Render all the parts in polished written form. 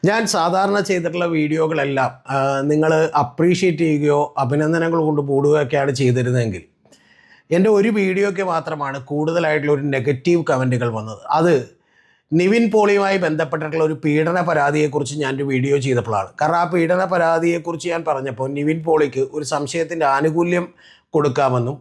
ഞാൻ സാധാരണ ചെയ്തിട്ടുള്ള വീഡിയോകളെല്ലാം നിങ്ങൾ അപ്രീഷിയേറ്റ് ചെയ്യുകയോ അഭിനന്ദനങ്ങൾ കൊണ്ട് മൂടുകയൊക്കെയാണ് ചെയ്തിരുന്നതെങ്കിൽ എൻ്റെ ഒരു വീഡിയോയ്ക്ക് മാത്രമാണ് കൂടുതലായിട്ടുള്ള ഒരു നെഗറ്റീവ് കമൻറ്റുകൾ വന്നത്. അത് നിവിൻ പോളിയുമായി ബന്ധപ്പെട്ടിട്ടുള്ള ഒരു പീഡന പരാതിയെക്കുറിച്ച് ഞാനൊരു വീഡിയോ ചെയ്തപ്പോഴാണ്. കാരണം ആ പീഡന പരാതിയെക്കുറിച്ച് ഞാൻ പറഞ്ഞപ്പോൾ നിവിൻ പോളിക്ക് ഒരു സംശയത്തിൻ്റെ ആനുകൂല്യം കൊടുക്കാമെന്നും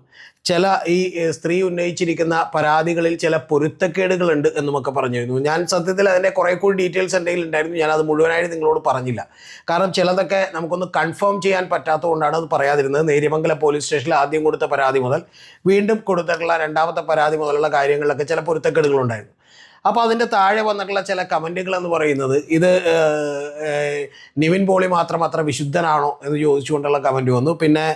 ചില ഈ സ്ത്രീ ഉന്നയിച്ചിരിക്കുന്ന പരാതികളിൽ ചില പൊരുത്തക്കേടുകളുണ്ട് എന്നുമൊക്കെ പറഞ്ഞിരുന്നു. ഞാൻ സത്യത്തിൽ അതിൻ്റെ കുറേ കൂടി ഡീറ്റെയിൽസ് എൻ്റെ കയ്യിൽ ഉണ്ടായിരുന്നു. ഞാനത് മുഴുവനായിട്ട് നിങ്ങളോട് പറഞ്ഞില്ല. കാരണം ചിലതൊക്കെ നമുക്കൊന്ന് കൺഫേം ചെയ്യാൻ പറ്റാത്തതുകൊണ്ടാണ് അത് പറയാതിരുന്നത്. നേര്യമംഗലം പോലീസ് സ്റ്റേഷനിൽ ആദ്യം കൊടുത്ത പരാതി മുതൽ വീണ്ടും കൊടുത്തിട്ടുള്ള രണ്ടാമത്തെ പരാതി മുതലുള്ള കാര്യങ്ങളിലൊക്കെ ചില പൊരുത്തക്കേടുകളുണ്ടായിരുന്നു. അപ്പോൾ അതിൻ്റെ താഴെ വന്നിട്ടുള്ള ചില കമൻറ്റുകൾ എന്ന് പറയുന്നത് ഇത് നിവിൻ പോളി മാത്രം അത്ര വിശുദ്ധനാണോ എന്ന് ചോദിച്ചുകൊണ്ടുള്ള കമൻറ്റ് വന്നു. പിന്നെ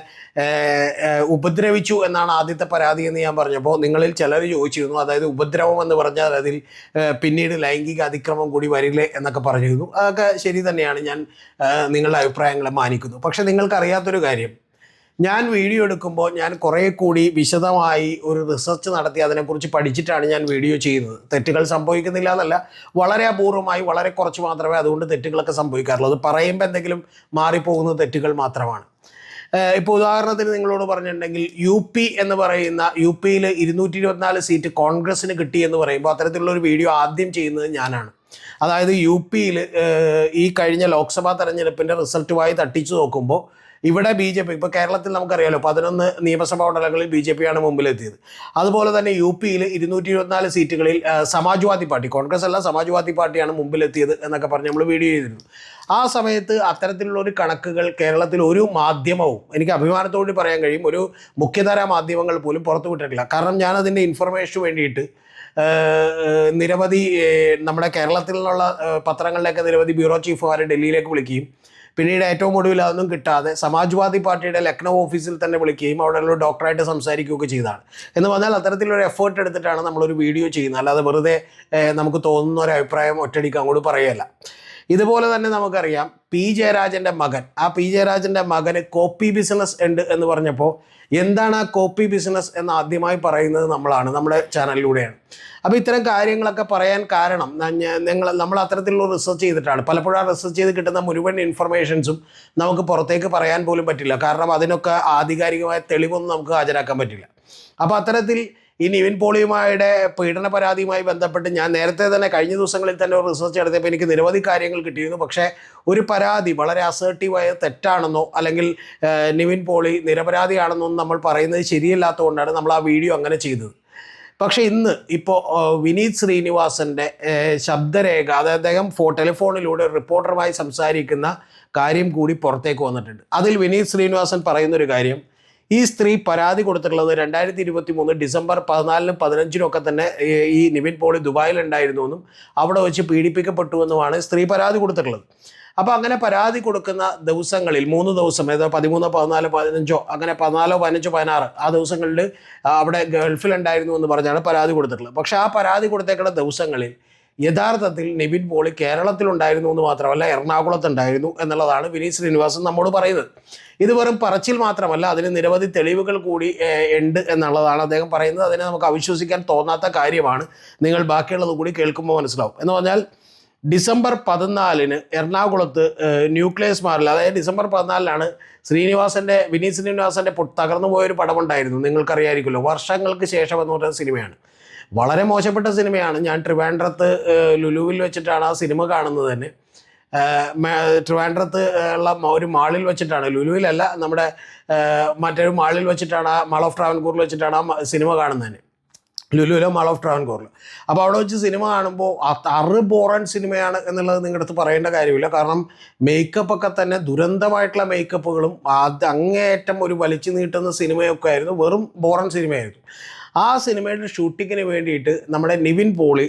ഉപദ്രവിച്ചു എന്നാണ് ആദ്യത്തെ പരാതി എന്ന് ഞാൻ പറഞ്ഞപ്പോൾ നിങ്ങളിൽ ചിലർ ചോദിച്ചിരുന്നു, അതായത് ഉപദ്രവം എന്ന് പറഞ്ഞാൽ അതിൽ പിന്നീട് ലൈംഗിക അതിക്രമം കൂടി വരില്ലേ എന്നൊക്കെ പറഞ്ഞിരുന്നു. അതൊക്കെ ശരി തന്നെയാണ്, ഞാൻ നിങ്ങളുടെ അഭിപ്രായങ്ങളെ മാനിക്കുന്നു. പക്ഷേ നിങ്ങൾക്കറിയാത്തൊരു കാര്യം, ഞാൻ വീഡിയോ എടുക്കുമ്പോൾ ഞാൻ കുറേ കൂടി വിശദമായി ഒരു റിസർച്ച് നടത്തി അതിനെക്കുറിച്ച് പഠിച്ചിട്ടാണ് ഞാൻ വീഡിയോ ചെയ്യുന്നത്. തെറ്റുകൾ സംഭവിക്കുന്നില്ല എന്നല്ല, വളരെ അപൂർവമായി വളരെ കുറച്ച് മാത്രമേ അതുകൊണ്ട് തെറ്റുകളൊക്കെ സംഭവിക്കാറുള്ളൂ. അത് പറയുമ്പോൾ എന്തെങ്കിലും മാറിപ്പോകുന്ന തെറ്റുകൾ മാത്രമാണ്. ഇപ്പോൾ ഉദാഹരണത്തിന് നിങ്ങളോട് പറഞ്ഞിട്ടുണ്ടെങ്കിൽ UP എന്ന് പറയുന്ന UPയിൽ 224 സീറ്റ് കോൺഗ്രസ്സിന് കിട്ടി എന്ന് പറയുമ്പോൾ അത്തരത്തിലുള്ളൊരു വീഡിയോ ആദ്യം ചെയ്യുന്നത് ഞാനാണ്. അതായത് UPയിൽ ഈ കഴിഞ്ഞ ലോക്സഭാ തെരഞ്ഞെടുപ്പിൻ്റെ റിസൾട്ടുമായി തട്ടിച്ചു നോക്കുമ്പോൾ ഇവിടെ BJP, ഇപ്പോൾ കേരളത്തിൽ നമുക്കറിയാലോ 11 നിയമസഭാ മണ്ഡലങ്ങളിൽ BJP ആണ് മുമ്പിലെത്തിയത്. അതുപോലെ തന്നെ UPയിൽ 224 സീറ്റുകളിൽ സമാജ്വാദി പാർട്ടി, കോൺഗ്രസ് അല്ല സമാജ്വാദി പാർട്ടിയാണ് മുമ്പിലെത്തിയത് എന്നൊക്കെ പറഞ്ഞ് നമ്മൾ വീഡിയോ ചെയ്തിരുന്നു. ആ സമയത്ത് അത്തരത്തിലുള്ളൊരു കണക്കുകൾ കേരളത്തിൽ ഒരു മാധ്യമവും, എനിക്ക് അഭിമാനത്തോട് പറയാൻ കഴിയും, ഒരു മുഖ്യധാര മാധ്യമങ്ങൾ പോലും പുറത്തു വിട്ടിട്ടില്ല. കാരണം ഞാനതിൻ്റെ ഇൻഫർമേഷന് വേണ്ടിയിട്ട് നിരവധി നമ്മുടെ കേരളത്തിൽ നിന്നുള്ള പത്രങ്ങളിലേക്ക് നിരവധി ബ്യൂറോ ചീഫുമാർ ഡൽഹിയിലേക്ക് വിളിക്കുകയും പിന്നീട് ഏറ്റവും ഒടുവിൽ അതൊന്നും കിട്ടാതെ സമാജ്വാദി പാർട്ടിയുടെ ലക്നൗ ഓഫീസിൽ തന്നെ വിളിക്കുകയും അവിടെയുള്ള ഡോക്ടറായിട്ട് സംസാരിക്കുകയൊക്കെ ചെയ്തതാണ്. എന്ന് പറഞ്ഞാൽ അത്തരത്തിലൊരു എഫേർട്ട് എടുത്തിട്ടാണ് നമ്മളൊരു വീഡിയോ ചെയ്യുന്നത്, അല്ലാതെ വെറുതെ നമുക്ക് തോന്നുന്ന ഒരു അഭിപ്രായം ഒറ്റയടിക്ക് അങ്ങോട്ട് പറയുകയല്ല. ഇതുപോലെ തന്നെ നമുക്കറിയാം ജയരാജൻ്റെ മകൻ, ജയരാജൻ്റെ മകന് കോപ്പി ബിസിനസ് ഉണ്ട് എന്ന് പറഞ്ഞപ്പോൾ എന്താണ് ആ കോപ്പി ബിസിനസ് എന്ന് ആദ്യമായി പറയുന്നത് നമ്മളാണ്, നമ്മുടെ ചാനലിലൂടെയാണ്. അപ്പോൾ ഇത്തരം കാര്യങ്ങളൊക്കെ പറയാൻ കാരണം നമ്മൾ അത്തരത്തിലുള്ള റിസർച്ച് ചെയ്തിട്ടാണ്. പലപ്പോഴും ആ റിസർച്ച് ചെയ്ത് കിട്ടുന്ന മുഴുവൻ ഇൻഫർമേഷൻസും നമുക്ക് പുറത്തേക്ക് പറയാൻ പോലും പറ്റില്ല. കാരണം അതിനൊക്കെ ആധികാരികമായ തെളിവൊന്നും നമുക്ക് ഹാജരാക്കാൻ പറ്റില്ല. അപ്പോൾ അത്തരത്തിൽ ഈ നിവിൻ പോളിയുമായുടെ പീഡന പരാതിയുമായി ബന്ധപ്പെട്ട് ഞാൻ നേരത്തെ തന്നെ കഴിഞ്ഞ ദിവസങ്ങളിൽ തന്നെ ഒരു റിസർച്ച് നടത്തിയപ്പോൾ എനിക്ക് നിരവധി കാര്യങ്ങൾ കിട്ടിയിരുന്നു. പക്ഷേ ഒരു പരാതി വളരെ അസേർട്ടീവായ തെറ്റാണെന്നോ അല്ലെങ്കിൽ നിവിൻ പോളി നിരപരാധിയാണെന്നോ നമ്മൾ പറയുന്നത് ശരിയല്ലാത്തതുകൊണ്ടാണ് നമ്മൾ ആ വീഡിയോ അങ്ങനെ ചെയ്തത്. പക്ഷേ ഇന്ന് ഇപ്പോൾ വിനീത് ശ്രീനിവാസൻ്റെ ശബ്ദരേഖ, അതായത് അദ്ദേഹം ടെലിഫോണിലൂടെ റിപ്പോർട്ടറുമായി സംസാരിക്കുന്ന കാര്യം കൂടി പുറത്തേക്ക് വന്നിട്ടുണ്ട്. അതിൽ വിനീത് ശ്രീനിവാസൻ പറയുന്നൊരു കാര്യം, ഈ സ്ത്രീ പരാതി കൊടുത്തിട്ടുള്ളത് 2023 ഡിസംബർ 14-നും 15-നും ഒക്കെ തന്നെ ഈ നിവിൻ പോളി ദുബായിലുണ്ടായിരുന്നു എന്നും അവിടെ വെച്ച് പീഡിപ്പിക്കപ്പെട്ടുവെന്നുമാണ് സ്ത്രീ പരാതി കൊടുത്തിട്ടുള്ളത്. അപ്പോൾ അങ്ങനെ പരാതി കൊടുക്കുന്ന ദിവസങ്ങളിൽ 3 ദിവസം, ഏതോ 13, 14, 15 അങ്ങനെ 14, 15, 16 ആ ദിവസങ്ങളിൽ അവിടെ ഗൾഫിലുണ്ടായിരുന്നു എന്ന് പറഞ്ഞാണ് പരാതി കൊടുത്തിട്ടുള്ളത്. പക്ഷേ ആ പരാതി കൊടുത്തേക്കുന്ന ദിവസങ്ങളിൽ യഥാർത്ഥത്തിൽ നിവിൻ പോളി കേരളത്തിലുണ്ടായിരുന്നു എന്ന് മാത്രമല്ല എറണാകുളത്തുണ്ടായിരുന്നു എന്നുള്ളതാണ് വിനീത് ശ്രീനിവാസൻ നമ്മോട് പറയുന്നത്. ഇത് വെറും പറച്ചിൽ മാത്രമല്ല, അതിന് നിരവധി തെളിവുകൾ കൂടി ഉണ്ട് എന്നുള്ളതാണ് അദ്ദേഹം പറയുന്നത്. അതിനെ നമുക്ക് അവിശ്വസിക്കാൻ തോന്നാത്ത കാര്യമാണ്. നിങ്ങൾ ബാക്കിയുള്ളത് കൂടി കേൾക്കുമ്പോൾ മനസ്സിലാവും. എന്ന് പറഞ്ഞാൽ ഡിസംബർ 14-ന് എറണാകുളത്ത് ന്യൂക്ലിയസ് മാറിൽ, അതായത് ഡിസംബർ 14-ലാണ് വിനീത് ശ്രീനിവാസൻ്റെ തകർന്നു പോയൊരു പടമുണ്ടായിരുന്നു, നിങ്ങൾക്കറിയാമായിരിക്കുമല്ലോ, വർഷങ്ങൾക്ക് ശേഷം എന്ന് പറയുന്ന സിനിമയാണ്. വളരെ മോശപ്പെട്ട സിനിമയാണ്. ഞാൻ ട്രിവാൻഡ്രത്ത് ലുലുവിൽ വെച്ചിട്ടാണ് ആ സിനിമ കാണുന്നത് തന്നെ. ട്രിവാൻഡ്രത്ത് ഉള്ള ഒരു മാളിൽ വെച്ചിട്ടാണ്, ലുലുവിലല്ല, നമ്മുടെ മറ്റൊരു മാളിൽ വെച്ചിട്ടാണ്, ആ മാൾ ഓഫ് ട്രാവൻകൂറിൽ വെച്ചിട്ടാണ് ആ സിനിമ കാണുന്നതിന്, ലുലുവിലെ മാൾ ഓഫ് ട്രാവൻകൂറിൽ. അപ്പോൾ അവിടെ വെച്ച് സിനിമ കാണുമ്പോൾ ബോറൻ സിനിമയാണ് എന്നുള്ളത് നിങ്ങളുടെ അടുത്ത് പറയേണ്ട കാര്യമില്ല. കാരണം മേക്കപ്പൊക്കെ തന്നെ ദുരന്തമായിട്ടുള്ള മേക്കപ്പുകളും അങ്ങേയറ്റം ഒരു വലിച്ചു നീട്ടുന്ന സിനിമയൊക്കെ ആയിരുന്നു, വെറും ബോറൻ സിനിമയായിരുന്നു. ആ സിനിമയുടെ ഷൂട്ടിങ്ങിന് വേണ്ടിയിട്ട് നമ്മുടെ നിവിൻ പോളി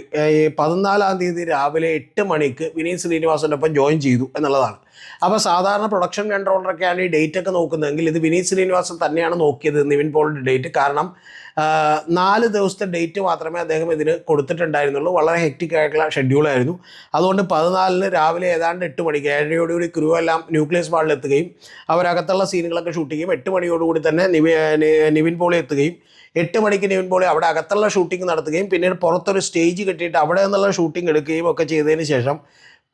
14-ാം തീയതി രാവിലെ 8 മണിക്ക് വിനീത് ശ്രീനിവാസൻ്റെ ഒപ്പം ജോയിൻ ചെയ്തു എന്നുള്ളതാണ്. അപ്പോൾ സാധാരണ പ്രൊഡക്ഷൻ കൺട്രോളറൊക്കെയാണ് ഈ ഡേറ്റ് ഒക്കെ നോക്കുന്നതെങ്കിൽ ഇത് വിനീത് ശ്രീനിവാസൻ തന്നെയാണ് നോക്കിയത് നിവിൻ പോളിയുടെ ഡേറ്റ്. കാരണം 4 ദിവസത്തെ ഡേറ്റ് മാത്രമേ അദ്ദേഹം ഇതിന് കൊടുത്തിട്ടുണ്ടായിരുന്നുള്ളൂ. വളരെ ഹെക്റ്റിക് ആയിട്ടുള്ള ഷെഡ്യൂളായിരുന്നു. അതുകൊണ്ട് 14-ന് രാവിലെ ഏതാണ്ട് 8 മണിക്ക് 7:30 ക്രൂ എല്ലാം ന്യൂക്ലിയസ് മാളിൽ എത്തുകയും അവരകത്തുള്ള സീനുകളൊക്കെ ഷൂട്ട് ചെയ്യും. 8 മണിയോടുകൂടി തന്നെ നിവിൻ പോളി എത്തുകയും 8 മണിക്ക് നിവിൻ പോളി അവിടെ അകത്തുള്ള ഷൂട്ടിംഗ് നടത്തുകയും പിന്നീട് പുറത്തൊരു സ്റ്റേജ് കെട്ടിയിട്ട് അവിടെ നിന്നുള്ള ഷൂട്ടിംഗ് എടുക്കുകയും ഒക്കെ ചെയ്തതിന് ശേഷം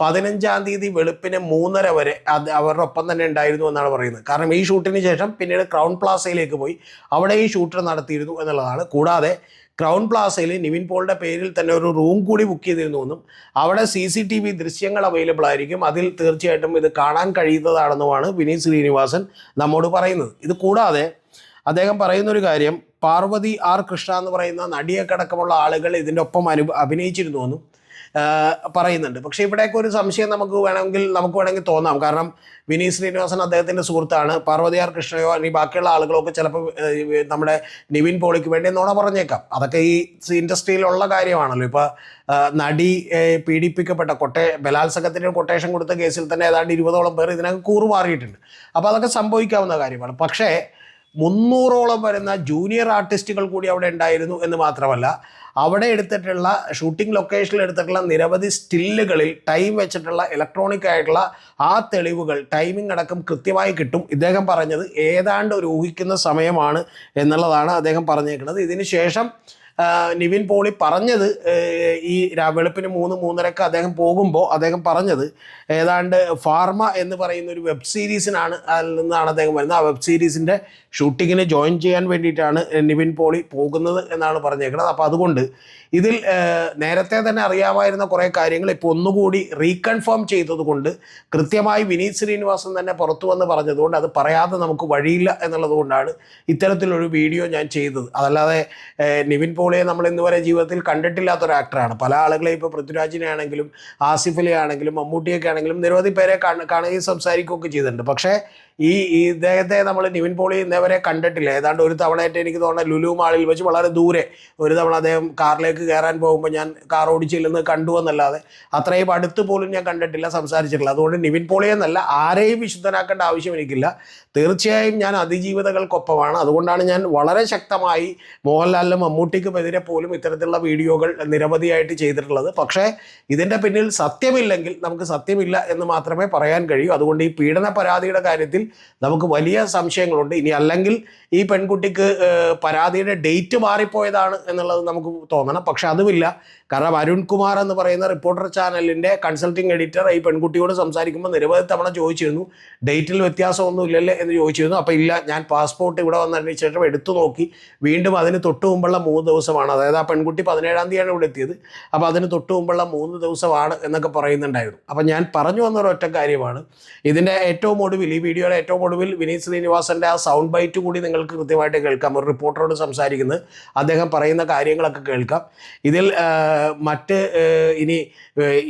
15-ാം തീയതി വെളുപ്പിന് 3:30 വരെ അത് അവരുടെ ഒപ്പം തന്നെ ഉണ്ടായിരുന്നു എന്നാണ് പറയുന്നത്. കാരണം ഈ ഷൂട്ടിന് ശേഷം പിന്നീട് ക്രൗൺ പ്ലാസയിലേക്ക് പോയി അവിടെ ഈ ഷൂട്ട് നടത്തിയിരുന്നു എന്നുള്ളതാണ്. കൂടാതെ ക്രൗൺ പ്ലാസയിൽ നിവിൻ പോളിയുടെ പേരിൽ തന്നെ ഒരു റൂം കൂടി ബുക്ക് ചെയ്തിരുന്നു എന്നും അവിടെ CCTV ദൃശ്യങ്ങൾ അവൈലബിൾ ആയിരിക്കും, അതിൽ തീർച്ചയായിട്ടും ഇത് കാണാൻ കഴിയുന്നതാണെന്നുമാണ് വിനീത് ശ്രീനിവാസൻ നമ്മോട് പറയുന്നത്. ഇത് കൂടാതെ അദ്ദേഹം പറയുന്നൊരു കാര്യം, പാർവതി ആർ കൃഷ്ണ എന്ന് പറയുന്ന നടിയൊക്കെ ആളുകൾ ഇതിൻ്റെ ഒപ്പം അഭിനയിച്ചിരുന്നു എന്നും പറയുന്നുണ്ട്. പക്ഷേ ഇവിടേക്ക് ഒരു സംശയം നമുക്ക് വേണമെങ്കിൽ തോന്നാം. കാരണം വിനീത് ശ്രീനിവാസൻ അദ്ദേഹത്തിൻ്റെ സുഹൃത്താണ്. പാർവതി ആർ കൃഷ്ണയോ അല്ലെങ്കിൽ ബാക്കിയുള്ള ആളുകളൊക്കെ ചിലപ്പോൾ നമ്മുടെ നിവിൻ പോളിക്ക് വേണ്ടി നുണ പറഞ്ഞേക്കാം. അതൊക്കെ ഈ ഇൻഡസ്ട്രിയിലുള്ള കാര്യമാണല്ലോ. ഇപ്പോൾ നടി പീഡിപ്പിക്കപ്പെട്ട ബലാത്സംഗത്തിൻ്റെ കൊട്ടേഷൻ കൊടുത്ത കേസിൽ തന്നെ ഏതാണ്ട് 20ഓളം പേർ ഇതിനകം കൂറുമാറിയിട്ടുണ്ട്. അപ്പോൾ അതൊക്കെ സംഭവിക്കാവുന്ന കാര്യമാണ്. പക്ഷേ 300ഓളം വരുന്ന ജൂനിയർ ആർട്ടിസ്റ്റുകൾ കൂടി അവിടെ ഉണ്ടായിരുന്നു എന്ന് മാത്രമല്ല, അവിടെ എടുത്തിട്ടുള്ള ഷൂട്ടിംഗ് ലൊക്കേഷനിൽ എടുത്തിട്ടുള്ള നിരവധി സ്റ്റില്ലുകളിൽ ടൈം വെച്ചിട്ടുള്ള ഇലക്ട്രോണിക് ആയിട്ടുള്ള ആ തെളിവുകൾ ടൈമിംഗ് അടക്കം കൃത്യമായി കിട്ടും. ഇദ്ദേഹം പറഞ്ഞത് ഏതാണ്ട് ഒരു ഊഹിക്കുന്ന സമയമാണ് എന്നുള്ളതാണ് അദ്ദേഹം പറഞ്ഞേക്കുന്നത്. ഇതിന് ശേഷം നിവിൻ പോളി പറഞ്ഞത് ഈ വെളുപ്പിന് 3-3:30 അദ്ദേഹം പോകുമ്പോൾ അദ്ദേഹം പറഞ്ഞത് ഏതാണ്ട് ഫാർമ എന്ന് പറയുന്ന ഒരു വെബ് സീരീസിനാണ് അതിൽ നിന്നാണ് അദ്ദേഹം വരുന്നത്. ആ വെബ് സീരീസിൻ്റെ ഷൂട്ടിങ്ങിന് ജോയിൻ ചെയ്യാൻ വേണ്ടിയിട്ടാണ് നിവിൻ പോളി പോകുന്നത് എന്നാണ് പറഞ്ഞേക്കുന്നത്. അപ്പോൾ അതുകൊണ്ട് ഇതിൽ നേരത്തെ തന്നെ അറിയാമായിരുന്ന കുറേ കാര്യങ്ങൾ ഇപ്പോൾ ഒന്നുകൂടി റീകൺഫേം ചെയ്തതുകൊണ്ട്, കൃത്യമായി വിനീത് ശ്രീനിവാസൻ തന്നെ പുറത്തു വന്ന് പറഞ്ഞതുകൊണ്ട് അത് പറയാതെ നമുക്ക് വഴിയില്ല എന്നുള്ളത് കൊണ്ടാണ് ഇത്തരത്തിലൊരു വീഡിയോ ഞാൻ ചെയ്തത്. അതല്ലാതെ നിവിൻ പോളിയെ നമ്മൾ ഇന്നുവരെ ജീവിതത്തിൽ കണ്ടിട്ടില്ലാത്തൊരു ആക്ടറാണ്. പല ആളുകളെ ഇപ്പോൾ പൃഥ്വിരാജിനെ ആണെങ്കിലും ആസിഫിലെ ആണെങ്കിലും മമ്മൂട്ടിയൊക്കെ ആണെങ്കിലും നിരവധി പേരെ കാണുകയും സംസാരിക്കുകയൊക്കെ ചെയ്തിട്ടുണ്ട്. പക്ഷേ ഇദ്ദേഹത്തെ നമ്മൾ നിവിൻ പോളി ഇന്നേവരെ കണ്ടിട്ടില്ല. ഏതാണ്ട് ഒരു തവണയായിട്ട് എനിക്ക് തോന്നുന്നത് ലുലു മാളിൽ വെച്ച് വളരെ ദൂരെ ഒരു തവണ അദ്ദേഹം കാറിലേക്ക് കയറാൻ പോകുമ്പോൾ ഞാൻ കാർ ഓടിച്ചില്ലെന്ന് കണ്ടു എന്നല്ലാതെ അത്രയും അടുത്ത് പോലും ഞാൻ കണ്ടിട്ടില്ല, സംസാരിച്ചിട്ടില്ല. അതുകൊണ്ട് നിവിൻ പോളിയെ എന്നല്ല ആരെയും വിശുദ്ധനാക്കേണ്ട ആവശ്യം എനിക്കില്ല. തീർച്ചയായും ഞാൻ അതിജീവിതകൾക്കൊപ്പമാണ്. അതുകൊണ്ടാണ് ഞാൻ വളരെ ശക്തമായി മോഹൻലാലിനും മമ്മൂട്ടിക്കുമെതിരെ പോലും ഇത്തരത്തിലുള്ള വീഡിയോകൾ നിരവധിയായിട്ട് ചെയ്തിട്ടുള്ളത്. പക്ഷേ ഇതിൻ്റെ പിന്നിൽ സത്യമില്ലെങ്കിൽ നമുക്ക് സത്യമില്ല എന്ന് മാത്രമേ പറയാൻ കഴിയൂ. അതുകൊണ്ട് ഈ പീഡന പരാതിയുടെ കാര്യത്തിൽ നമുക്ക് വലിയ സംശയങ്ങളുണ്ട്. ഇനി അല്ലെങ്കിൽ ഈ പെൺകുട്ടിക്ക് പരാതിയുടെ ഡേറ്റ് മാറിപ്പോയതാണ് എന്നുള്ളത് നമുക്ക് തോന്നണം. പക്ഷെ അതുമില്ല. കാരണം അരുൺകുമാർ എന്ന് പറയുന്ന റിപ്പോർട്ടർ ചാനലിൻ്റെ കൺസൾട്ടിങ് എഡിറ്റർ ഈ പെൺകുട്ടിയോട് സംസാരിക്കുമ്പോൾ നിരവധി തവണ ചോദിച്ചിരുന്നു, ഡേറ്റിൽ വ്യത്യാസമൊന്നും ഇല്ലല്ലേ എന്ന് ചോദിച്ചിരുന്നു. അപ്പോൾ ഇല്ല, ഞാൻ പാസ്പോർട്ട് ഇവിടെ വന്നതിന് ശേഷം എടുത്തു നോക്കി, വീണ്ടും അതിന് തൊട്ട് മുമ്പുള്ള 3 ദിവസമാണ്. അതായത് ആ പെൺകുട്ടി 17-ാം തീയതിയാണ് ഇവിടെ എത്തിയത്. അപ്പോൾ അതിന് തൊട്ട് മുമ്പുള്ള 3 ദിവസമാണ് എന്നൊക്കെ പറയുന്നുണ്ടായിരുന്നു. അപ്പോൾ ഞാൻ പറഞ്ഞു വന്നൊരൊറ്റ കാര്യമാണ്, ഇതിൻ്റെ ഏറ്റവും ഒടുവിൽ, ഈ വീഡിയോയുടെ ഏറ്റവും ഒടുവിൽ വിനീത് ശ്രീനിവാസൻ്റെ ആ സൗണ്ട് ബൈറ്റ് കൂടി നിങ്ങൾക്ക് കൃത്യമായിട്ട് കേൾക്കാം. ഒരു റിപ്പോർട്ടറോട് സംസാരിക്കുന്നത്, അദ്ദേഹം പറയുന്ന കാര്യങ്ങളൊക്കെ കേൾക്കാം. ഇതിൽ മറ്റ് ഇനി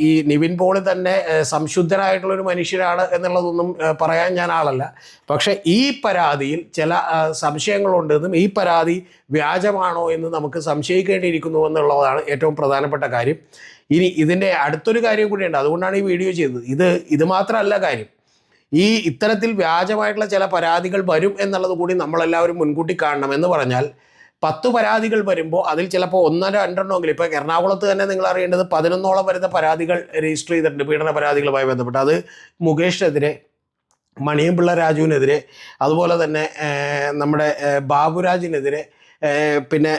ഈ നിവിൻ പോളി തന്നെ സംശുദ്ധനായിട്ടുള്ളൊരു മനുഷ്യനാണ് എന്നുള്ളതൊന്നും പറയാൻ ഞാൻ ആളല്ല. പക്ഷേ ഈ പരാതിയിൽ ചില സംശയങ്ങളുണ്ടെന്നും ഈ പരാതി വ്യാജമാണോ എന്ന് നമുക്ക് സംശയിക്കേണ്ടിയിരിക്കുന്നു എന്നുള്ളതാണ് ഏറ്റവും പ്രധാനപ്പെട്ട കാര്യം. ഇനി ഇതിൻ്റെ അടുത്തൊരു കാര്യം കൂടിയുണ്ട്, അതുകൊണ്ടാണ് ഈ വീഡിയോ ചെയ്തത്. ഇത് മാത്രമല്ല കാര്യം, ഈ ഇത്തരത്തിൽ വ്യാജമായിട്ടുള്ള ചില പരാതികൾ വരും എന്നുള്ളത് കൂടി നമ്മളെല്ലാവരും മുൻകൂട്ടി കാണണം. എന്ന് പറഞ്ഞാൽ 10 പരാതികൾ വരുമ്പോൾ അതിൽ ചിലപ്പോൾ 1-2 ഇപ്പോൾ എറണാകുളത്ത് തന്നെ നിങ്ങൾ അറിയേണ്ടത് 11ഓളം വരുന്ന പരാതികൾ രജിസ്റ്റർ ചെയ്തിട്ടുണ്ട് പീഡന പരാതികളുമായി ബന്ധപ്പെട്ട്. അത് മുകേഷിനെതിരെ, മണിയമ്പിള്ള രാജുവിനെതിരെ, അതുപോലെ തന്നെ നമ്മുടെ ബാബുരാജിനെതിരെ, പിന്നെ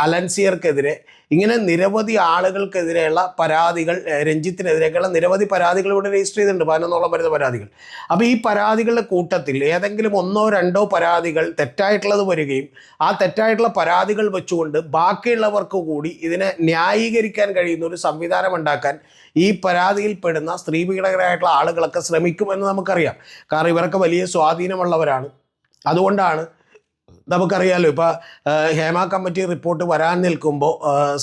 അലൻസിയർക്കെതിരെ, ഇങ്ങനെ നിരവധി ആളുകൾക്കെതിരെയുള്ള പരാതികൾ, രഞ്ജിത്തിനെതിരെയൊക്കെയുള്ള നിരവധി പരാതികൾ ഇവിടെ രജിസ്റ്റർ ചെയ്തിട്ടുണ്ട്, 11ഓളം വരുന്ന പരാതികൾ. അപ്പോൾ ഈ പരാതികളുടെ കൂട്ടത്തിൽ ഏതെങ്കിലും 1-2 പരാതികൾ തെറ്റായിട്ടുള്ളത് വരികയും ആ തെറ്റായിട്ടുള്ള പരാതികൾ വെച്ചുകൊണ്ട് ബാക്കിയുള്ളവർക്ക് കൂടി ഇതിനെ ന്യായീകരിക്കാൻ കഴിയുന്ന ഒരു സംവിധാനം ഉണ്ടാക്കാൻ ഈ പരാതിയിൽപ്പെടുന്ന സ്ത്രീ പീഡകരായിട്ടുള്ള ആളുകളൊക്കെ ശ്രമിക്കുമെന്ന് നമുക്കറിയാം. കാരണം ഇവരൊക്കെ വലിയ സ്വാധീനമുള്ളവരാണ്. അതുകൊണ്ടാണ് നമുക്കറിയാമല്ലോ, ഇപ്പോൾ ഹേമ കമ്മിറ്റി റിപ്പോർട്ട് വരാൻ നിൽക്കുമ്പോൾ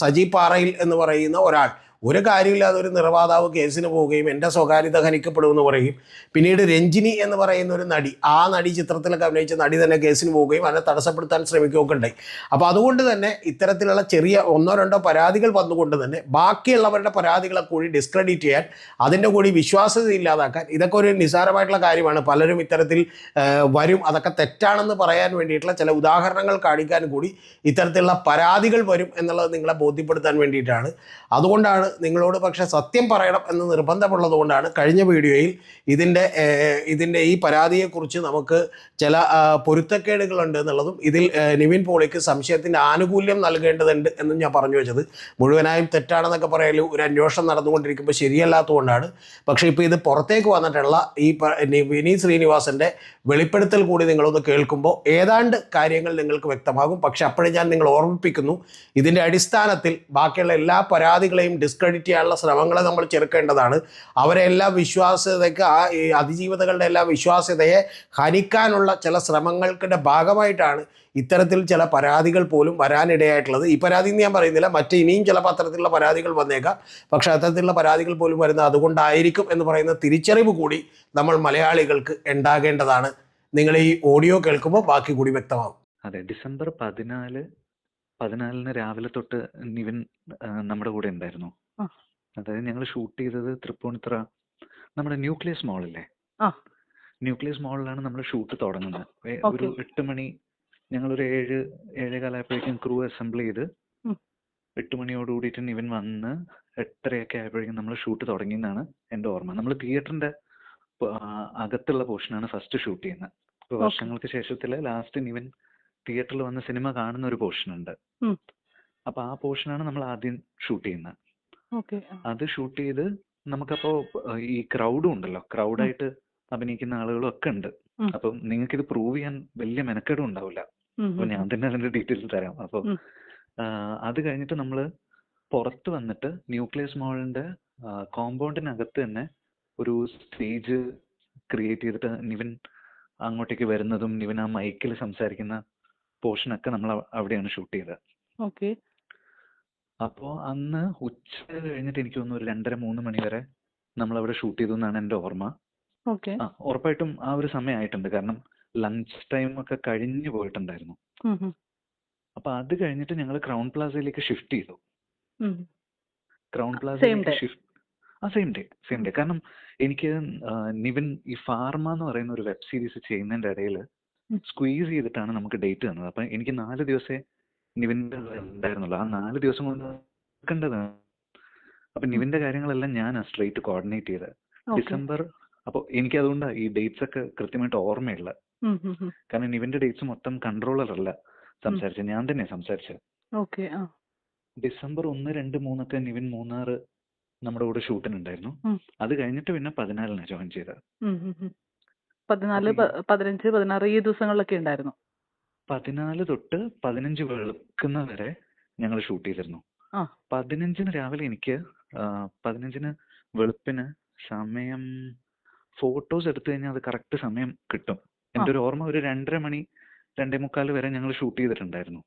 സജി പാറയിൽ എന്ന് പറയുന്ന ഒരാൾ ഒരു കാര്യമില്ലാതെ ഒരു നിർമ്മാതാവ് കേസിന് പോവുകയും എൻ്റെ സ്വകാര്യത ഹനിക്കപ്പെടുമെന്ന് പറയും. പിന്നീട് രഞ്ജിനി എന്ന് പറയുന്ന ഒരു നടി, ആ നടി ചിത്രത്തിലൊക്കെ അഭിനയിച്ച നടി തന്നെ കേസിന് പോവുകയും അതിനെ തടസ്സപ്പെടുത്താൻ ശ്രമിക്കുകയൊക്കെ ഉണ്ടായി. അപ്പോൾ അതുകൊണ്ട് തന്നെ ഇത്തരത്തിലുള്ള ചെറിയ 1-2 പരാതികൾ വന്നുകൊണ്ട് തന്നെ ബാക്കിയുള്ളവരുടെ പരാതികളെ കൂടി ഡിസ്ക്രെഡിറ്റ് ചെയ്യാൻ, അതിൻ്റെ കൂടി വിശ്വാസ്യത ഇല്ലാതാക്കാൻ, ഇതൊക്കെ ഒരു നിസ്സാരമായിട്ടുള്ള കാര്യമാണ്. പലരും ഇത്തരത്തിൽ വരും, അതൊക്കെ തെറ്റാണെന്ന് പറയാൻ വേണ്ടിയിട്ടുള്ള ചില ഉദാഹരണങ്ങൾ കാണിക്കാൻ കൂടി ഇത്തരത്തിലുള്ള പരാതികൾ വരും എന്നുള്ളത് നിങ്ങളെ ബോധ്യപ്പെടുത്താൻ വേണ്ടിയിട്ടാണ്. അതുകൊണ്ടാണ് നിങ്ങളോട് പക്ഷെ സത്യം പറയണം എന്ന് നിർബന്ധമുള്ളത് കൊണ്ടാണ് കഴിഞ്ഞ വീഡിയോയിൽ ഇതിൻ്റെ ഈ പരാതിയെക്കുറിച്ച് നമുക്ക് ചില പൊരുത്തക്കേടുകളുണ്ട് എന്നുള്ളതും ഇതിൽ നിവിൻ പോളിക്ക് സംശയത്തിൻ്റെ ആനുകൂല്യം നൽകേണ്ടതുണ്ട് എന്നും ഞാൻ പറഞ്ഞു വെച്ചത്. മുഴുവനായും തെറ്റാണെന്നൊക്കെ പറയൽ ഒരു അന്വേഷണം നടന്നുകൊണ്ടിരിക്കുമ്പോൾ ശരിയല്ലാത്തതുകൊണ്ടാണ്. പക്ഷേ ഇപ്പോൾ ഇത് പുറത്തേക്ക് വന്നിട്ടുള്ള ഈ വിനീത് ശ്രീനിവാസൻ്റെ വെളിപ്പെടുത്തൽ കൂടി നിങ്ങളൊന്ന് കേൾക്കുമ്പോൾ ഏതാണ്ട് കാര്യങ്ങൾ നിങ്ങൾക്ക് വ്യക്തമാകും. പക്ഷെ അപ്പോഴും ഞാൻ നിങ്ങൾ ഓർമ്മിപ്പിക്കുന്നു, ഇതിൻ്റെ അടിസ്ഥാനത്തിൽ ബാക്കിയുള്ള എല്ലാ പരാതികളെയും ഡിസ്ക്രെഡിറ്റ് ചെയ്യാനുള്ള ശ്രമങ്ങളെ നമ്മൾ ചെറുക്കേണ്ടതാണ്. അവരെ എല്ലാ വിശ്വാസ്യതയ്ക്ക് ഈ അതിജീവിതകളുടെ എല്ലാ വിശ്വാസ്യതയെ ഹനിക്കാനുള്ള ചില ശ്രമങ്ങളുടെ ഭാഗമായിട്ടാണ് ഇത്തരത്തിൽ ചില പരാതികൾ പോലും വരാനിടയായിട്ടുള്ളത്. ഈ പരാതി എന്ന് ഞാൻ പറയുന്നില്ല, ഇനിയും ചില പത്രത്തിലുള്ള പരാതികൾ വന്നേക്കാം. പക്ഷേ അത്തരത്തിലുള്ള പരാതികൾ പോലും വരുന്നത് അതുകൊണ്ടായിരിക്കും എന്ന് പറയുന്ന തിരിച്ചറിവ് കൂടി നമ്മൾ മലയാളികൾക്ക് ഉണ്ടാകേണ്ടതാണ്. നിങ്ങൾ ഈ ഓഡിയോ കേൾക്കുമ്പോൾ ബാക്കി കൂടി വ്യക്തമാകും. അതെ, ഡിസംബർ 14 രാവിലെ തൊട്ട് നിവിൻ നമ്മുടെ കൂടെ ഉണ്ടായിരുന്നു. അതായത് ഞങ്ങൾ ഷൂട്ട് ചെയ്തത് തൃപ്പൂണിത്തുറ നമ്മുടെ ന്യൂക്ലിയസ് മാളില്ലേ, ന്യൂക്ലിയസ് മാളിലാണ് നമ്മൾ ഷൂട്ട് തുടങ്ങുന്നത്. ഒരു 8 മണി, ഞങ്ങളൊരു 7-7:15 ക്രൂ അസംബിൾ ചെയ്ത് 8 മണിയോട് കൂടിയിട്ട് നിവിൻ വന്ന് 8:30 ആയപ്പോഴേക്കും നമ്മൾ ഷൂട്ട് തുടങ്ങിയെന്നാണ് എൻ്റെ ഓർമ്മ. നമ്മൾ തിയേറ്ററിന്റെ അകത്തുള്ള പോർഷനാണ് ഫസ്റ്റ് ഷൂട്ട് ചെയ്യുന്നത്. ഇപ്പോൾ വർഷങ്ങൾക്ക് ശേഷത്തില് ലാസ്റ്റ് നിവിൻ തിയേറ്ററിൽ വന്ന് സിനിമ കാണുന്ന ഒരു പോർഷൻ ഉണ്ട്. അപ്പൊ ആ പോർഷനാണ് നമ്മൾ ആദ്യം ഷൂട്ട് ചെയ്യുന്നത്. അത് ഷൂട്ട് ചെയ്ത് നമുക്കപ്പോ ഈ ക്രൗഡും ഉണ്ടല്ലോ, ക്രൗഡായിട്ട് അഭിനയിക്കുന്ന ആളുകളും ഒക്കെ ഉണ്ട്. അപ്പം നിങ്ങൾക്ക് ഇത് പ്രൂവ് ചെയ്യാൻ വലിയ മെനക്കേടും ഉണ്ടാവില്ല. അപ്പൊ ഞാൻ തന്നെ അതിന്റെ ഡീറ്റെയിൽസ് തരാം. അപ്പൊ അത് കഴിഞ്ഞിട്ട് നമ്മള് പുറത്ത് വന്നിട്ട് ന്യൂക്ലിയസ് മാളിന്റെ കോമ്പൗണ്ടിനകത്ത് തന്നെ ഒരു സ്റ്റേജ് ക്രിയേറ്റ് ചെയ്തിട്ട് നിവിൻ അങ്ങോട്ടേക്ക് വരുന്നതും നിവിൻ ആ മൈക്കിൽ സംസാരിക്കുന്ന പോർഷനൊക്കെ നമ്മൾ അവിടെയാണ് ഷൂട്ട് ചെയ്തത്. അപ്പോ അന്ന് ഉച്ച കഴിഞ്ഞിട്ട് എനിക്ക് തോന്നുന്നു ഒരു 2:30-3 മണി വരെ നമ്മൾ അവിടെ ഷൂട്ട് ചെയ്തു എന്നാണ് എൻ്റെ ഓർമ്മ. ഉറപ്പായിട്ടും ആ ഒരു സമയമായിട്ടുണ്ട്, കാരണം ലഞ്ച് ടൈം ഒക്കെ കഴിഞ്ഞു പോയിട്ടുണ്ടായിരുന്നു. അപ്പൊ അത് കഴിഞ്ഞിട്ട് ഞങ്ങൾ ക്രൗൺ പ്ലാസയിലേക്ക് ഷിഫ്റ്റ് ചെയ്തു. ക്രൗൺ പ്ലാസയിലേക്ക് ഷിഫ്റ്റ് സെയിം ഡേ. കാരണം എനിക്ക് നിവിൻ ഈ ഫാർമ എന്ന് പറയുന്ന ഒരു വെബ് സീരീസ് ചെയ്യുന്നതിന്റെ ഇടയിൽ സ്ക്വീസ് ചെയ്തിട്ടാണ് നമുക്ക് ഡേറ്റ് തന്നത്. അപ്പൊ എനിക്ക് 4 ദിവസമേ നിവിന്റെ ഉണ്ടായിരുന്നുള്ളൂ. ആ 4 ദിവസം കൊണ്ട് നോക്കേണ്ടതാണ്. അപ്പൊ നിവിന്റെ കാര്യങ്ങളെല്ലാം ഞാൻ സ്ട്രേറ്റ് കോർഡിനേറ്റ് ചെയ്ത് ഡിസംബർ. അപ്പൊ എനിക്ക് അതുകൊണ്ടാണ് ഈ ഡേറ്റ്സ് ഒക്കെ കൃത്യമായിട്ട് ഓർമ്മയുള്ള. കാരണം നിവിന്റെ ഡേറ്റ്സ് മൊത്തം കൺട്രോളർ അല്ല സംസാരിച്ചത്, ഞാൻ തന്നെയാണ് സംസാരിച്ചത്. ഡിസംബർ 1, 2, 3 ഒക്കെ നിവിൻ മൂന്നാർ നമ്മുടെ കൂടെ ഷൂട്ടിനുണ്ടായിരുന്നു. അത് കഴിഞ്ഞിട്ട് പിന്നെ 14 ജോയിൻ ചെയ്തത്. 14, 15, 16 ഈ ദിവസങ്ങളിലൊക്കെ ഉണ്ടായിരുന്നു. 14 തൊട്ട് 15 വെളുക്കുന്ന വരെ ഞങ്ങൾ ഷൂട്ട് ചെയ്തിരുന്നു. 15 രാവിലെ എനിക്ക് 15 വെളുപ്പിന് സമയം ഫോട്ടോസ് എടുത്തു കഴിഞ്ഞാൽ അത് കറക്റ്റ് സമയം കിട്ടും. എൻ്റെ ഒരു ഓർമ്മ ഒരു 2:30 മണി 2:45 വരെ ഞങ്ങൾ ഷൂട്ട് ചെയ്തിട്ടുണ്ടായിരുന്നു.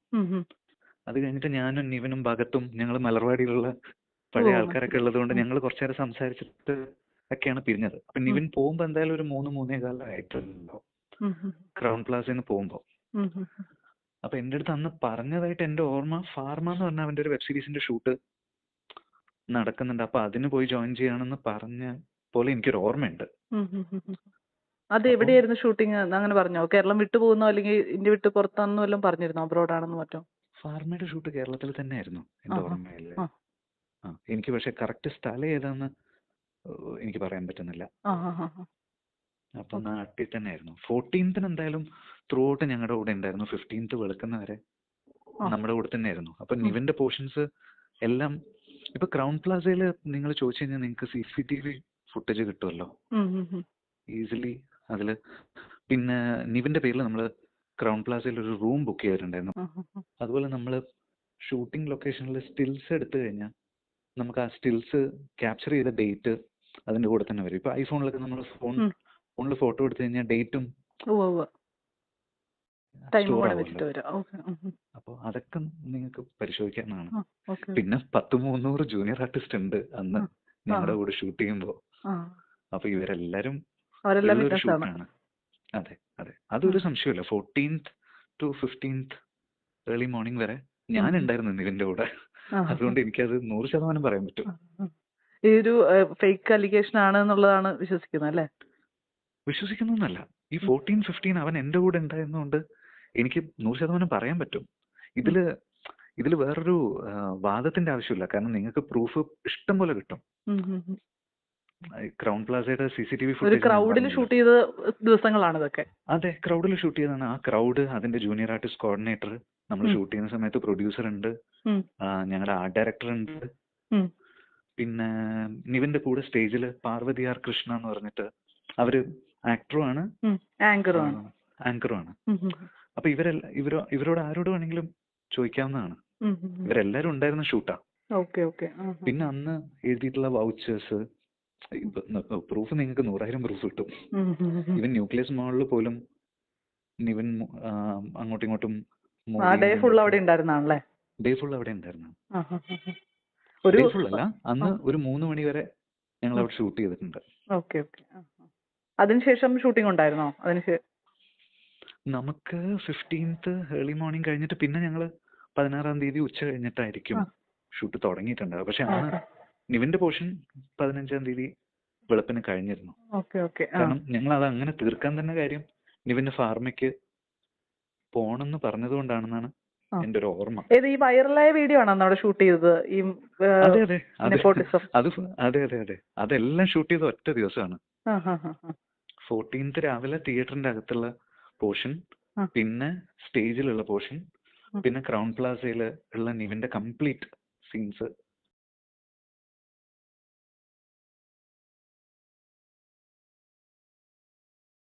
അത് കഴിഞ്ഞിട്ട് ഞാനും നിവിനും ഭഗത്തും ഞങ്ങൾ മലർവാടിയിലുള്ള പഴയ ആൾക്കാരൊക്കെ ഉള്ളത് കൊണ്ട് ഞങ്ങൾ കുറച്ചു നേരം സംസാരിച്ചിട്ട് ഒക്കെയാണ് പിരിഞ്ഞത്. അപ്പൊ നിവിൻ പോകുമ്പോ എന്തായാലും ഒരു 3-3:15 ആയിട്ടുണ്ടോ ക്രൗൺ പ്ലാസയിൽ പോകുമ്പോ. അപ്പൊ എന്റെ അടുത്ത് അന്ന് പറഞ്ഞതായിട്ട് എന്റെ ഓർമ്മ ഫാർമ എന്ന് പറഞ്ഞ അവന്റെ ഒരു വെബ് സീരീസിന്റെ ഷൂട്ട് നടക്കുന്നുണ്ട്, അപ്പൊ അതിന് പോയി ജോയിൻ ചെയ്യാണെന്ന് പറഞ്ഞ പോലെ എനിക്കൊരു ഓർമ്മയുണ്ട്. അത് എവിടെയായിരുന്നു ഷൂട്ടിങ് അങ്ങനെ പറഞ്ഞോ? കേരളം വിട്ടു പോകുന്നോ അല്ലെങ്കിൽ ഇന്ത്യ വിട്ട് പുറത്താണെന്നോ എല്ലാം പറഞ്ഞിരുന്നോ? അബ്രോഡ് ആണെന്ന് മറ്റോ? ഫാർമയുടെ ഷൂട്ട് കേരളത്തിൽ തന്നെ ആയിരുന്നു എന്റെ ഓർമ്മയില്. എനിക്ക് പക്ഷെ കറക്റ്റ് സ്ഥലം ഏതാന്ന് എനിക്ക് പറയാൻ പറ്റുന്നില്ല. അപ്പൊ നാട്ടിൽ തന്നെ ആയിരുന്നു. 14th എന്തായാലും ത്രൂ ഔട്ട് ഞങ്ങളുടെ കൂടെ ഉണ്ടായിരുന്നു. 15th വെളുക്കുന്ന വരെ നമ്മുടെ കൂടെ തന്നെ ആയിരുന്നു. അപ്പൊ നിവിന്റെ പോർഷൻസ് എല്ലാം ഇപ്പൊ ക്രൗൺ പ്ലാസയില് നിങ്ങൾ ചോദിച്ചു കഴിഞ്ഞാൽ നിങ്ങൾക്ക് CCTV ഫുട്ടേജ് കിട്ടുമല്ലോ ഈസിലി അതില്. പിന്നെ നിവിന്റെ പേരിൽ നമ്മള് ക്രൗൺ പ്ലാസയിൽ ഒരു റൂം ബുക്ക് ചെയ്തിട്ടുണ്ടായിരുന്നു. അതുപോലെ നമ്മള് ഷൂട്ടിംഗ് ലൊക്കേഷനിൽ സ്റ്റിൽസ് എടുത്തു കഴിഞ്ഞാൽ നമുക്ക് ആ സ്റ്റിൽസ് ക്യാപ്ചർ ചെയ്ത ഡേറ്റ് അതിന്റെ കൂടെ തന്നെ വരും. ഇപ്പൊ ഐഫോണിലൊക്കെ നമ്മൾ ഫോണിൽ ഫോട്ടോ എടുത്തു കഴിഞ്ഞാൽ ഡേറ്റും സ്റ്റോർ ആവുമല്ലോ. അപ്പൊ അതൊക്കെ നിങ്ങൾക്ക് പരിശോധിക്കാനാണ്. പിന്നെ 10-300 ജൂനിയർ ആർട്ടിസ്റ്റ് ഉണ്ട് അന്ന് ഞങ്ങളുടെ കൂടെ ഷൂട്ട് ചെയ്യുമ്പോ. അപ്പൊ ഇവരെല്ലാരും ഷൂട്ടാണ്. അതെ അതെ, അതൊരു സംശയമില്ല. 14th to 15th early morning വരെ ഞാൻ ഉണ്ടായിരുന്നു നിവിന്റെ കൂടെ. അതുകൊണ്ട് എനിക്കത് 100% പറയാൻ പറ്റും. ഈ ഒരു ഫേക്ക് അലിഗേഷൻ ആണ് എന്നുള്ളതാണ് വിശ്വസിക്കുന്നത് അല്ലേ? വിശ്വസിക്കുന്നൊന്നല്ല. ഈ 14-15 അവൻ എന്റെ കൂടെ ഉണ്ടായിരുന്നതുകൊണ്ട് എനിക്ക് 100% പറയാൻ പറ്റും. ഇതില് ഇതിൽ വേറൊരു വാദത്തിന്റെ ആവശ്യമില്ല. കാരണം നിങ്ങൾക്ക് പ്രൂഫ് ഇഷ്ടം പോലെ കിട്ടും. ക്രൗൺ പ്ലാസയുടെ CCTV ഒരു ഫുട്ടേജ് ക്രൗഡിൽ ഷൂട്ട് ചെയ്ത ദിവസങ്ങളാണ് ഇതൊക്കെ. അതെ, ക്രൗഡിൽ ഷൂട്ട് ചെയ്തതാണ്. ആ ക്രൗഡ്, അതിന്റെ ജൂനിയർ ആർട്ടിസ്റ്റ് കോർഡിനേറ്റർ, നമ്മൾ ഷൂട്ട് ചെയ്യുന്ന സമയത്ത് പ്രൊഡ്യൂസർ ഉണ്ട്, ഞങ്ങളുടെ ആർട്ട് ഡയറക്ടർ ഉണ്ട്, പിന്നെ നിവിന്റെ കൂടെ സ്റ്റേജിൽ പാർവതി ആർ കൃഷ്ണ എന്ന് പറഞ്ഞിട്ട് അവര് ആക്ടറും ആണ് ആങ്കറും ആണ്. അപ്പൊ ഇവരോട് ആരോട് വേണമെങ്കിലും ചോദിക്കാവുന്നതാണ്. ഇവരെല്ലാരും ഉണ്ടായിരുന്ന ഷൂട്ടാ. പിന്നെ അന്ന് എഴുതിയിട്ടുള്ള വൗച്ചേഴ്സ്, പ്രൂഫ് നിങ്ങൾക്ക് 100,000 പ്രൂഫ് കിട്ടും. ഇവൻ ന്യൂക്ലിയസ് മോളിൽ പോലും നിവിൻ അങ്ങോട്ടും ഇങ്ങോട്ടും ഡേ ഫുൾ അവിടെ ഉണ്ടായിരുന്നാണല്ലേ? ഡേ ഫുൾ അവിടെ ഉണ്ടായിരുന്നു. ഡേ ഫുൾ അല്ല, അന്ന് ഒരു 3 മണി വരെ ഞങ്ങൾ അവിടെ ഷൂട്ട് ചെയ്തിട്ടുണ്ട്. അതിനുശേഷം ഷൂട്ടിംഗ് ഉണ്ടായിരുന്നോ? നമുക്ക് 15th ഏർലി മോർണിംഗ് കഴിഞ്ഞിട്ട് പിന്നെ ഞങ്ങള് 16-ാം തീയതി ഉച്ച കഴിഞ്ഞിട്ടായിരിക്കും ഷൂട്ട് തുടങ്ങിയിട്ടുണ്ടാവുക. പക്ഷെ അന്ന് നിവിന്റെ പോർഷൻ 15-ാം തീയതി വെളുപ്പിന് കഴിഞ്ഞിരുന്നു. കാരണം ഞങ്ങൾ അത് അങ്ങനെ തീർക്കാൻ തന്നെ കാര്യം നിവിന്റെ ഫാർമയ്ക്ക് പോണെന്ന് പറഞ്ഞത് കൊണ്ടാണെന്നാണ് എന്റെ ഒരു ഓർമ്മ. ഈ വൈറലായ വീഡിയോ ആണോ അവിടെ ഷൂട്ട് ചെയ്തത്? അതെ, അതെല്ലാം ഷൂട്ട് ചെയ്ത ഒറ്റ ദിവസമാണ്. 14th രാവിലെ തിയേറ്ററിന്റെ അകത്തുള്ള പോർഷൻ, പിന്നെ സ്റ്റേജിലുള്ള പോർഷൻ, പിന്നെ ക്രൗൺ പ്ലാസയിൽ ഉള്ള നിവിന്റെ കംപ്ലീറ്റ് സീൻസ്